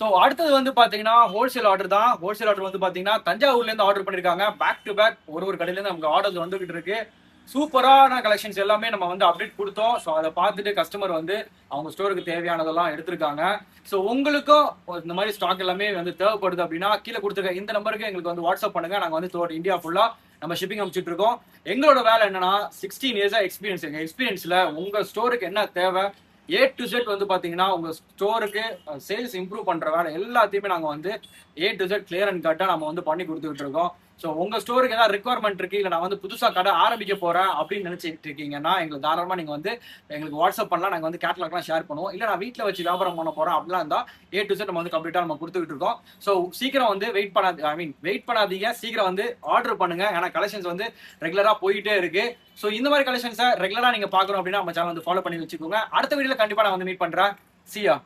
So அடுத்தது வந்து பாத்தீங்கன்னா ஹோல்சேல் ஆர்டர் தான். ஹோல்சேல் ஆர்டர் வந்து பாத்தீங்கன்னா தஞ்சாவூர்ல இருந்து ஆர்டர் பண்ணிருக்காங்க. பேக் டு பேக் ஒரு கடையில இருந்து நமக்கு ஆர்டர்ஸ் வந்துகிட்டு இருக்கு. சூப்பரான கலெக்ஷன்ஸ் எல்லாமே நம்ம வந்து அப்டேட் கொடுத்தோம். ஸோ அதை பார்த்துட்டு கஸ்டமர் வந்து அவங்க ஸ்டோருக்கு தேவையானதெல்லாம் எடுத்திருக்காங்க. ஸோ உங்களுக்கும் இந்த மாதிரி ஸ்டாக் எல்லாமே வந்து தேவைப்படுது அப்படின்னா கீழே கொடுத்துருக்க இந்த நம்பருக்கு எங்களுக்கு வந்து வாட்ஸ்அப் பண்ணுங்க. நாங்கள் வந்து த்ரூ இந்தியா ஃபுல்லா நம்ம ஷிப்பிங் அனுப்பிச்சுட்டு இருக்கோம். எங்களோட வேலை என்னன்னா 16 இயர்ஸா எக்ஸ்பீரியன்ஸ். எங்க எக்ஸ்பீரியன்ஸ்ல உங்க ஸ்டோருக்கு என்ன தேவை A to Z வந்து பாத்தீங்கன்னா உங்க ஸ்டோருக்கு சேல்ஸ் இம்ப்ரூவ் பண்ற வேலை எல்லாத்தையுமே நாங்க வந்து A to Z clear and கட்டா நம்ம வந்து பண்ணி கொடுத்துட்டு இருக்கோம். ஸோ உங்க ஸ்டோருக்கு ஏதாவது ரெக்குவயர்மெண்ட் இருக்கு, இல்லை நான் வந்து புதுசா கடை ஆரம்பிக்க போறேன் அப்படின்னு நினைச்சிட்டு இருக்கீங்கன்னா எங்களுக்கு தாராளமா நீங்க வந்து எங்களுக்கு வாட்ஸ்அப் பண்ணலாம். நாங்க வந்து கேட்டலாக்லாம் ஷேர் பண்ணுவோம். இல்லை நான் வீட்டில் வச்சு வியாபாரம் பண்ண போறேன் அப்படிலாம் இருந்தா A to Z நம்ம வந்து கம்ப்ளீட்டா நம்ம கொடுத்துட்டு இருக்கோம். ஸோ சீக்கிரம் வந்து வெயிட் பண்ணாதீங்க, சீக்கிரம் வந்து ஆர்டர் பண்ணுங்க. ஏன்னா கலெக்ஷன்ஸ் வந்து ரெகுலரா போயிட்டே இருக்கு. ஸோ இந்த மாதிரி கலெக்ஷன்ஸை ரெகுலரா நீங்க பாக்கணும் அப்படின்னா நம்ம சேனல் வந்து ஃபாலோ பண்ணி வச்சுக்கோங்க. அடுத்த வீடியோல கண்டிப்பா நான் வந்து மீட் பண்றேன். See ya.